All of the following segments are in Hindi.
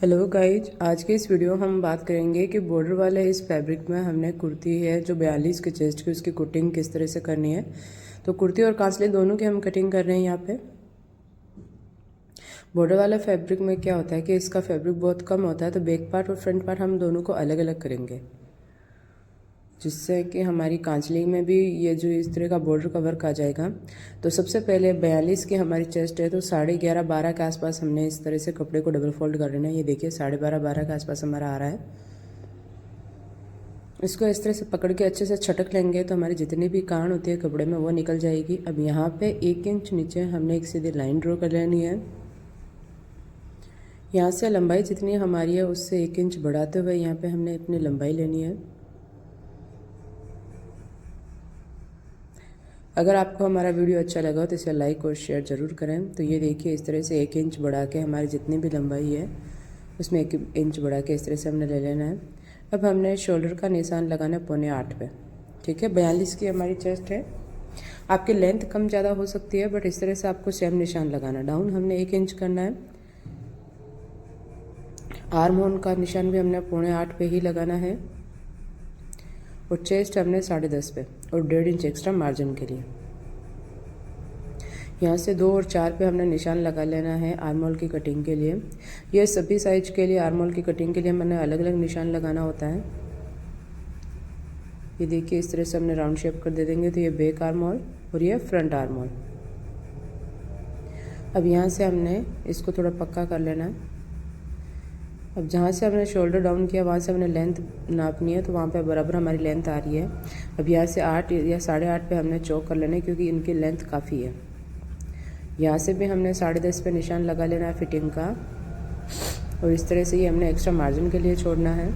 हेलो गाइज, आज के इस वीडियो हम बात करेंगे कि बॉर्डर वाले इस फैब्रिक में हमने कुर्ती है जो 42 के चेस्ट की, उसकी कटिंग किस तरह से करनी है। तो कुर्ती और कांसले दोनों की हम कटिंग कर रहे हैं यहाँ पे। बॉर्डर वाला फैब्रिक में क्या होता है कि इसका फैब्रिक बहुत कम होता है, तो बैक पार्ट और फ्रंट पार्ट हम दोनों को अलग अलग करेंगे, जिससे कि हमारी कांचली में भी ये जो इस तरह का बॉर्डर का वर्क आ जाएगा। तो सबसे पहले 42 की हमारी चेस्ट है, तो 11:30 12 के आसपास हमने इस तरह से कपड़े को डबल फोल्ड कर लेना है। ये देखिए 12:30 12 के आसपास हमारा आ रहा है। इसको इस तरह से पकड़ के अच्छे से छटक लेंगे तो हमारी जितनी भी कान होती है कपड़े में वो निकल जाएगी। अब यहाँ पे 1 इंच नीचे हमने एक सीधी लाइन ड्रॉ कर लेनी है। यहाँ से लंबाई जितनी हमारी है उससे 1 इंच बढ़ाते हुए यहाँ पे हमने अपनी लंबाई लेनी है। अगर आपको हमारा वीडियो अच्छा लगा तो इसे लाइक और शेयर ज़रूर करें। तो ये देखिए इस तरह से 1 इंच बढ़ा के हमारी जितनी भी लंबाई है उसमें 1 इंच बढ़ा के इस तरह से हमने ले लेना है। अब हमने शोल्डर का निशान लगाना है 7.25 पे। ठीक है, 42 की हमारी चेस्ट है। आपकी लेंथ कम ज़्यादा हो सकती है, बट इस तरह से आपको सेम निशान लगाना। डाउन हमने 1 इंच करना है। आर्म होल का निशान भी हमने 7.25 पे ही लगाना है। और चेस्ट हमने 10.5 पे और 1.5 इंच एक्स्ट्रा मार्जिन के लिए। यहाँ से 2 और 4 पे हमने निशान लगा लेना है आर्म होल की कटिंग के लिए। ये सभी साइज के लिए आर्म होल की कटिंग के लिए मैंने अलग अलग निशान लगाना होता है। ये देखिए इस तरह से हमने राउंड शेप कर दे देंगे तो ये बैक आर्म होल और ये फ्रंट आर्म होल। अब यहाँ से हमने इसको थोड़ा पक्का कर लेना है। अब जहाँ से हमने शोल्डर डाउन किया वहाँ से हमने लेंथ नापनी है, तो वहाँ पे बराबर हमारी लेंथ आ रही है। अब यहाँ से 8 या 8.5 पे हमने चौक कर लेना है, क्योंकि इनकी लेंथ काफ़ी है। यहाँ से भी हमने 10.5 पे निशान लगा लेना है फिटिंग का। और इस तरह से ये हमने एक्स्ट्रा मार्जिन के लिए छोड़ना है।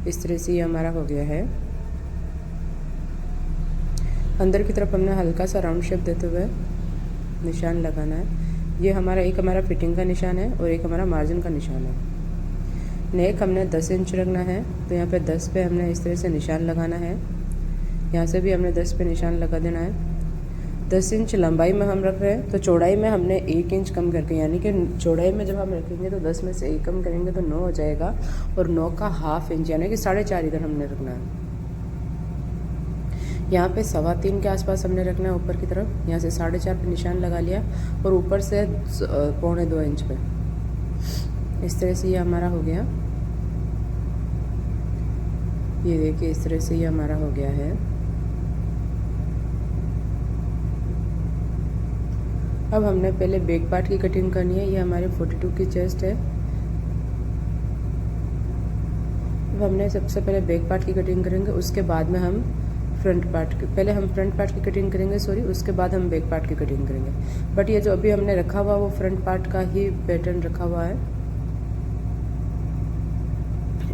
इस तरह से ये हमारा हो गया है। अंदर की तरफ हमने हल्का सा राउंड शेप देते हुए निशान लगाना है। ये हमारा फिटिंग का निशान है और एक हमारा मार्जिन का निशान है। नेक हमने 10 इंच रखना है, तो यहाँ पे 10 पे हमने इस तरह से निशान लगाना है। यहाँ से भी हमने 10 पे निशान लगा देना है। 10 इंच लंबाई में हम रख रहे हैं, तो चौड़ाई में हमने 1 इंच कम करके, यानी कि चौड़ाई में जब हम रखेंगे तो 10 में से 1 कम करेंगे तो 9 हो जाएगा। और 9 का हाफ इंच यानी कि 4.5 इधर हमने रखना है। यहाँ पे 3.25 के आसपास हमने रखना है ऊपर की तरफ। यहाँ से 4.5 पे निशान लगा लिया और ऊपर से 2.25 इंच पे। इस तरह से ये हमारा हो गया। ये देखिए इस तरह से ये हमारा हो गया है। अब हमने पहले बैक पार्ट की कटिंग करनी है। ये हमारे 42 की चेस्ट है। अब हमने सबसे पहले बैक पार्ट की कटिंग करेंगे, उसके बाद में हम फ्रंट पार्ट की, पहले हम फ्रंट पार्ट की कटिंग करेंगे उसके बाद हम बैक पार्ट की कटिंग करेंगे। बट ये जो अभी हमने रखा हुआ वो फ्रंट पार्ट का ही पैटर्न रखा हुआ है।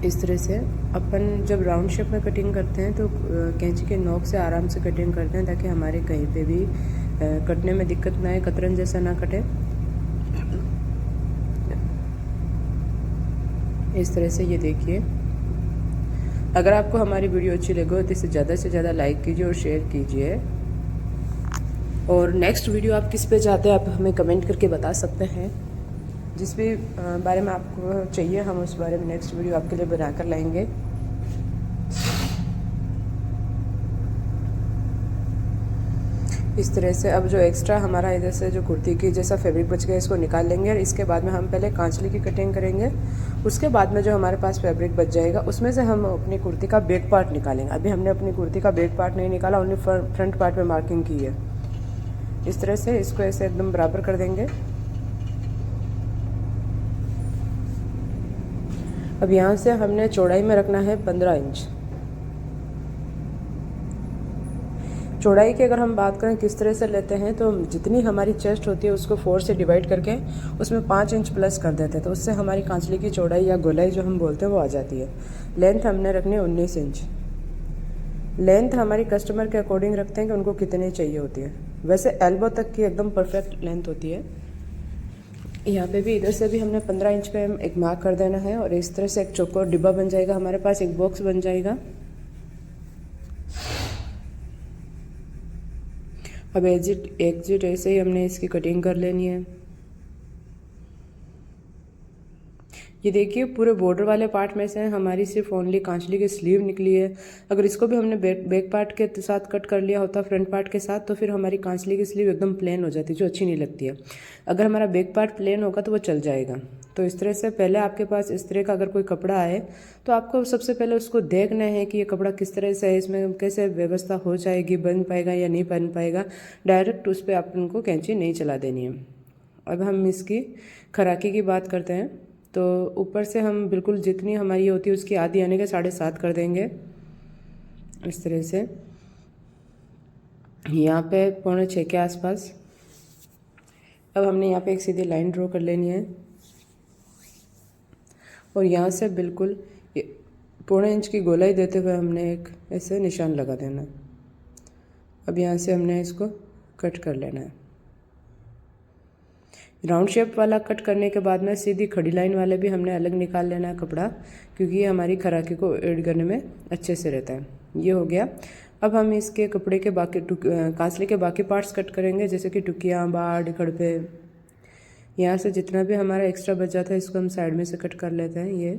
इस तरह से अपन जब राउंड शेप में कटिंग करते हैं तो कैंची के नोक से आराम से कटिंग करते हैं, ताकि हमारे कहीं पे भी कटने में दिक्कत ना आए, कतरन जैसा ना कटे। इस तरह से ये देखिए। अगर आपको हमारी वीडियो अच्छी लगे तो इसे ज़्यादा से ज़्यादा लाइक कीजिए और शेयर कीजिए। और नेक्स्ट वीडियो आप किस पे चाहते हैं आप हमें कमेंट करके बता सकते हैं। जिस भी बारे में आपको चाहिए हम उस बारे में नेक्स्ट वीडियो आपके लिए बना कर लाएंगे। इस तरह से अब जो एक्स्ट्रा हमारा इधर से जो कुर्ती की जैसा फैब्रिक बच गया इसको निकाल लेंगे, और इसके बाद में हम पहले कांचली की कटिंग करेंगे। उसके बाद में जो हमारे पास फैब्रिक बच जाएगा उसमें से हम अपनी कुर्ती का बैक पार्ट निकालेंगे। अभी हमने अपनी कुर्ती का बैक पार्ट नहीं निकाला, ओनली फ्रंट पार्ट में मार्किंग की है। इस तरह से इसको ऐसे एकदम बराबर कर देंगे। अब यहाँ से हमने चौड़ाई में रखना है 15 इंच। चौड़ाई की अगर हम बात करें किस तरह से लेते हैं, तो जितनी हमारी चेस्ट होती है उसको 4 से डिवाइड करके उसमें 5 इंच प्लस कर देते हैं, तो उससे हमारी कांचली की चौड़ाई या गोलाई जो हम बोलते हैं वो आ जाती है। लेंथ हमने रखनी है 19 इंच। लेंथ हमारी कस्टमर के अकॉर्डिंग रखते हैं कि उनको कितनी चाहिए होती है। वैसे एल्बो तक की एकदम परफेक्ट लेंथ होती है। यहाँ पे भी इधर से भी हमने 15 इंच पे एक मार्क कर देना है, और इस तरह से एक चौकोर डिब्बा बन जाएगा हमारे पास, एक बॉक्स बन जाएगा। अब एग्जिट ऐसे ही हमने इसकी कटिंग कर लेनी है। ये देखिए पूरे बॉर्डर वाले पार्ट में से हमारी सिर्फ ओनली कांचली की स्लीव निकली है। अगर इसको भी हमने बैक पार्ट के साथ कट कर लिया होता फ्रंट पार्ट के साथ, तो फिर हमारी कांचली की स्लीव एकदम प्लेन हो जाती, जो अच्छी नहीं लगती है। अगर हमारा बैक पार्ट प्लेन होगा तो वो चल जाएगा। तो इस तरह से पहले आपके पास इस तरह का अगर कोई कपड़ा आए तो आपको सबसे पहले उसको देखना है कि ये कपड़ा किस तरह से है, इसमें कैसे व्यवस्था हो जाएगी, बन पाएगा या नहीं बन पाएगा। डायरेक्ट उस पर आप उनको कैंची नहीं चला देनी है। अब हम इसकी खराकी की बात करते हैं। तो ऊपर से हम बिल्कुल जितनी हमारी होती है उसकी आधी यानी कि 7.5 कर देंगे इस तरह से, यहाँ पे 6:45 के आसपास। अब हमने यहाँ पे एक सीधी लाइन ड्रॉ कर लेनी है और यहाँ से बिल्कुल 1.25 इंच की गोलाई देते हुए हमने एक ऐसे निशान लगा देना है। अब यहाँ से हमने इसको कट कर लेना है। राउंड शेप वाला कट करने के बाद में सीधी खड़ी लाइन वाले भी हमने अलग निकाल लेना है कपड़ा, क्योंकि ये हमारी खराकी को ऐड करने में अच्छे से रहता है। ये हो गया। अब हम इसके कपड़े के बाकी कांसले के बाकी पार्ट्स कट करेंगे, जैसे कि टुकियाँ, बाड़, खड़पे। यहाँ से जितना भी हमारा एक्स्ट्रा बच जाता है इसको हम साइड में से कट कर लेते हैं। ये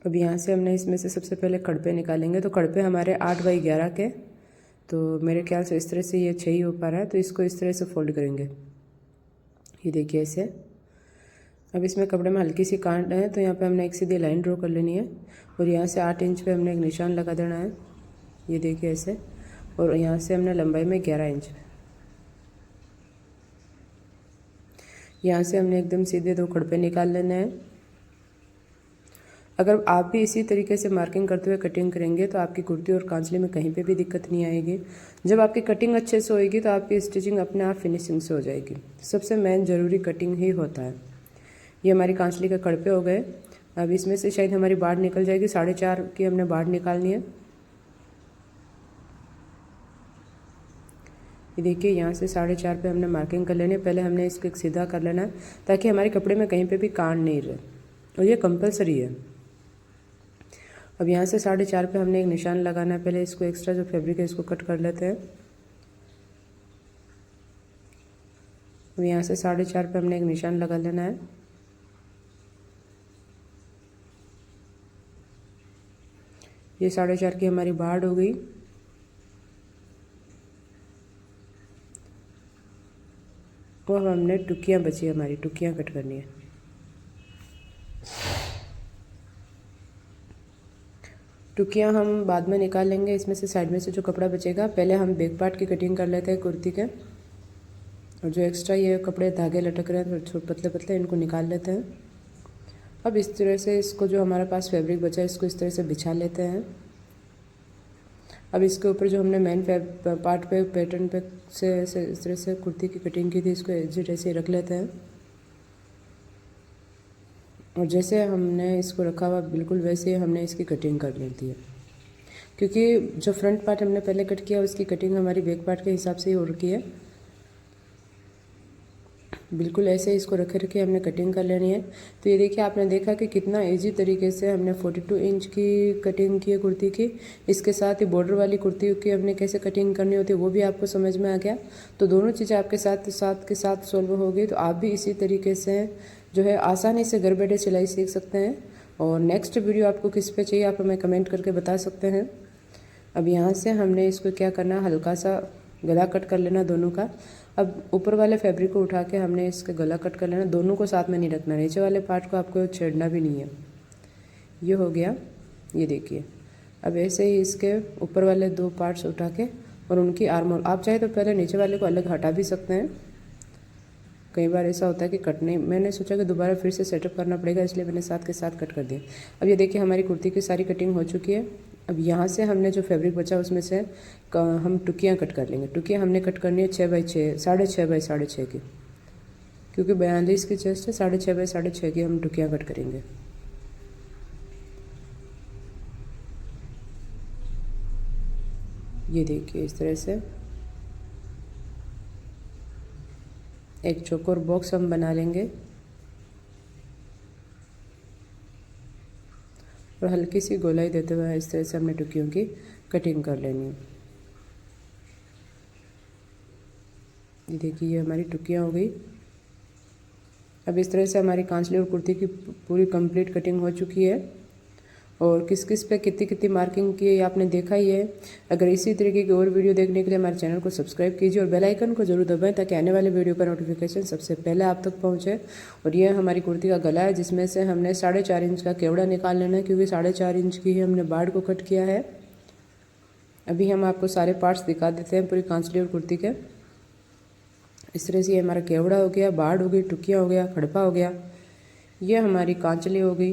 अब यहाँ से हमने इसमें से सबसे पहले खड़पे निकालेंगे। तो खड़पे हमारे 8x11 के, तो मेरे ख्याल से इस तरह से ये 6 ही हो पा रहा है। तो इसको इस तरह से फोल्ड करेंगे, ये देखिए ऐसे। अब इसमें कपड़े में हल्की सी काट है, तो यहाँ पे हमने एक सीधी लाइन ड्रॉ कर लेनी है और यहाँ से 8 इंच पे हमने एक निशान लगा देना है, ये देखिए ऐसे। और यहाँ से हमने लंबाई में 11 इंच, यहाँ से हमने एकदम सीधे 2 खड़पे निकाल लेने हैं। अगर आप भी इसी तरीके से मार्किंग करते हुए कटिंग करेंगे तो आपकी कुर्ती और कांचली में कहीं पे भी दिक्कत नहीं आएगी। जब आपकी कटिंग अच्छे से होएगी तो आपकी स्टिचिंग अपने आप फिनिशिंग से हो जाएगी। सबसे मेन ज़रूरी कटिंग ही होता है। ये हमारी कांचली के कड़पे हो गए। अब इसमें से शायद हमारी बाड़ निकल जाएगी। 4.5 की हमने बाड़ निकालनी है। ये देखिए यहाँ से 4.5 पे हमने मार्किंग कर लेनी है। पहले हमने इसको एक सीधा कर लेना है ताकि हमारे कपड़े में कहीं पे भी काट नहीं रहे, और ये कंपलसरी है। अब यहाँ से 4.5 पे हमने एक निशान लगाना है। पहले इसको एक्स्ट्रा जो फैब्रिक है इसको कट कर लेते हैं। अब यहाँ से 4.5 पे हमने एक निशान लगा लेना है। ये 4.5 की हमारी बाड़ हो गई। वो हमने टुकियाँ बची, हमारी टुकियाँ कट करनी है। टुकियाँ हम बाद में निकाल लेंगे। इसमें से साइड में से जो कपड़ा बचेगा, पहले हम बैक पार्ट की कटिंग कर लेते हैं कुर्ती के। और जो एक्स्ट्रा ये कपड़े धागे लटक रहे हैं छोटे पतले पतले, इनको निकाल लेते हैं। अब इस तरह से इसको जो हमारे पास फैब्रिक बचा है इसको इस तरह से बिछा लेते हैं। अब इसके ऊपर जो हमने मेन पार्ट पे पैटर्न पे से इस तरह से कुर्ती की कटिंग की थी, इसको एग्जिट ऐसे रख लेते हैं। और जैसे हमने इसको रखा हुआ बिल्कुल वैसे हमने इसकी कटिंग कर लेती है, क्योंकि जो फ्रंट पार्ट हमने पहले कट किया उसकी कटिंग हमारी बैक पार्ट के हिसाब से ही हो रखी है। बिल्कुल ऐसे इसको रखे रखे हमने कटिंग कर लेनी है। तो ये देखिए, आपने देखा कि कितना इजी तरीके से हमने 42 इंच की कटिंग की है कुर्ती की। इसके साथ ही बॉर्डर वाली कुर्ती की हमने कैसे कटिंग करनी होती है वो भी आपको समझ में आ गया। तो दोनों चीज़ें आपके साथ सॉल्व हो गई। तो आप भी इसी तरीके से जो है आसानी से घर बैठे सिलाई सीख सकते हैं। और नेक्स्ट वीडियो आपको किस पे चाहिए आप हमें कमेंट करके बता सकते हैं। अब यहाँ से हमने इसको क्या करना है, हल्का सा गला कट कर लेना दोनों का। अब ऊपर वाले फैब्रिक को उठा के हमने इसका गला कट कर लेना। दोनों को साथ में नहीं रखना, नीचे वाले पार्ट को आपको छेड़ना भी नहीं है। ये हो गया, ये देखिए। अब ऐसे ही इसके ऊपर वाले 2 पार्ट्स उठा के और उनकी आर्म होल, आप चाहे तो पहले नीचे वाले को अलग हटा भी सकते हैं। कई बार ऐसा होता है कि कटने, मैंने सोचा कि दोबारा फिर से सेटअप करना पड़ेगा, इसलिए मैंने साथ के साथ कट कर दिया। अब ये देखिए हमारी कुर्ती की सारी कटिंग हो चुकी है। अब यहाँ से हमने जो फैब्रिक बचा उसमें से हम टुकियाँ कट कर लेंगे। टुकियाँ हमने कट करनी है 6x6, 6.5x6 की, क्योंकि 42 की चेस्ट है। 6.5x6 की हम टुकियाँ कट करेंगे। ये देखिए इस तरह से एक चौकोर बॉक्स हम बना लेंगे और हल्की सी गोलाई देते हुए इस तरह से हमने टुकियों की कटिंग कर लेनी है। ये देखिए ये हमारी टुकियाँ हो गई। अब इस तरह से हमारी कांचली और कुर्ती की पूरी कंप्लीट कटिंग हो चुकी है। और किस किस पे कितनी कितनी मार्किंग की है आपने देखा ही है। अगर इसी तरीके की और वीडियो देखने के लिए हमारे चैनल को सब्सक्राइब कीजिए और बेल आइकन को जरूर दबाएं ताकि आने वाले वीडियो का नोटिफिकेशन सबसे पहले आप तक पहुंचे। और ये हमारी कुर्ती का गला है जिसमें से हमने 4.5 इंच का केवड़ा निकाल लेना है क्योंकि 4.5 इंच की ही हमने बाड़ को कट किया है। अभी हम आपको सारे पार्ट्स दिखा देते हैं पूरी कांचली और कुर्ती के। इस तरह से ये हमारा केवड़ा हो गया, बाड़ हो गई, टुकिया हो गया, खड़पा हो गया, ये हमारी कांचली हो गई।